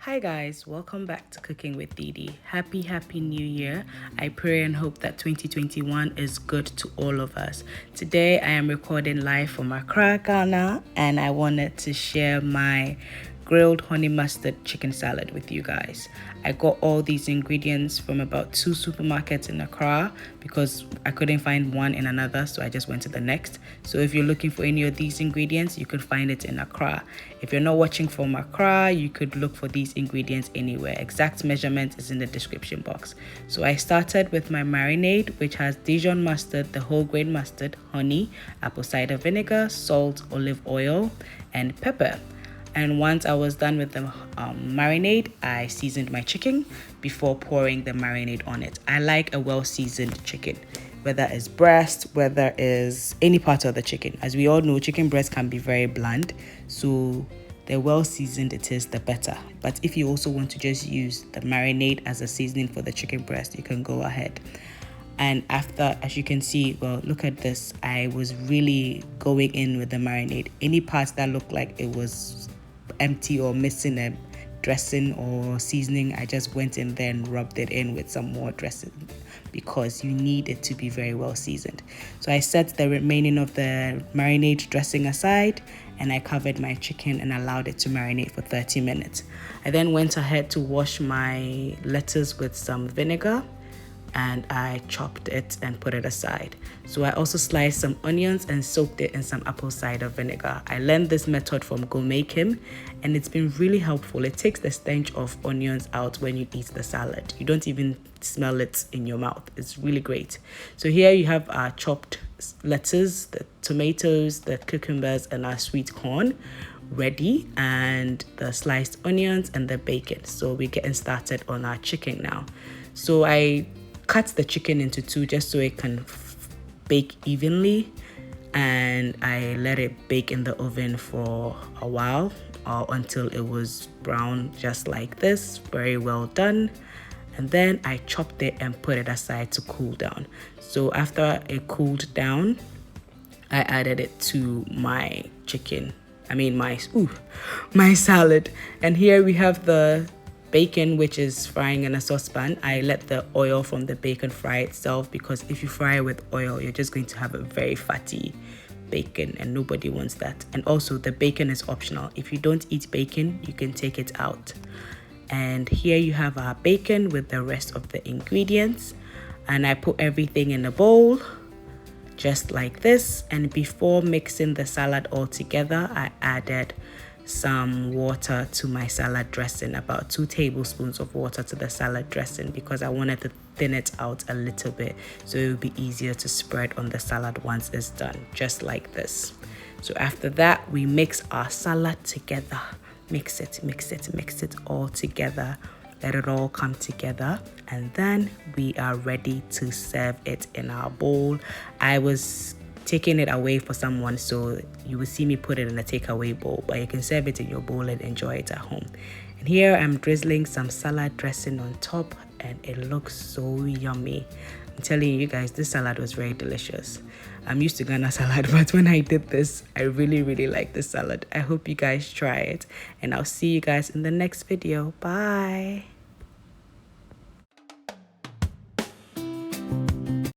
Hi guys, welcome back to Cooking with Didi. Happy New Year. I pray and hope that 2021 is good to all of us. Today I am recording live from Accra, Ghana, and I wanted to share my grilled honey mustard chicken salad with you guys. I got all these ingredients from about 2 supermarkets in Accra because I couldn't find one in another, so I just went to the next. So if you're looking for any of these ingredients, you can find it in Accra. If you're not watching from Accra, you could look for these ingredients anywhere. Exact measurement is in the description box. So I started with my marinade, which has Dijon mustard, the whole grain mustard, honey, apple cider vinegar, salt, olive oil, and pepper. And once I was done with the marinade, I seasoned my chicken before pouring the marinade on it. I like a well-seasoned chicken, whether it's breast, whether it's any part of the chicken. As we all know, chicken breast can be very bland, so the well-seasoned it is, the better. But if you also want to just use the marinade as a seasoning for the chicken breast, you can go ahead. And after, as you can see, well, look at this. I was really going in with the marinade. Any parts that looked like it was empty or missing a dressing or seasoning, I just went in there and rubbed it in with some more dressing because you need it to be very well seasoned. So I set the remaining of the marinade dressing aside and I covered my chicken and allowed it to marinate for 30 minutes. I then went ahead to wash my lettuce with some vinegar and I chopped it and put it aside. So I also sliced some onions and soaked it in some apple cider vinegar. I learned this method from Gourmet Kim and it's been really helpful. It takes the stench of onions out when you eat the salad. You don't even smell it in your mouth. It's really great. So here you have our chopped lettuce, the tomatoes, the cucumbers, and our sweet corn ready, and the sliced onions and the bacon. So we're getting started on our chicken now. So I cut the chicken into two just so it can bake evenly, and I let it bake in the oven for a while or until it was brown, just like this. Very well done. And then I chopped it and put it aside to cool down. So after it cooled down, I added it to my chicken. My salad. And here we have the bacon, which is frying in a saucepan. I let the oil from the bacon fry itself because if you fry with oil, you're just going to have a very fatty bacon and nobody wants that. And also the bacon is optional. If you don't eat bacon, you can take it out. And here you have our bacon with the rest of the ingredients. And I put everything in a bowl just like this. And before mixing the salad all together, I added some water to my salad dressing, about 2 tablespoons of water to the salad dressing because I wanted to thin it out a little bit so it would be easier to spread on the salad once it's done, just like this. So after that, we mix our salad together. Mix it all together. Let it all come together, and then we are ready to serve it in our bowl. I was taking it away for someone, so you will see me put it in a takeaway bowl, but you can serve it in your bowl and enjoy it at home. And here I'm drizzling some salad dressing on top, and it looks so yummy. I'm telling you guys, this salad was very delicious. I'm used to Ghana salad, but when I did this, I really like this salad. I hope you guys try it, and I'll see you guys in the next video. Bye.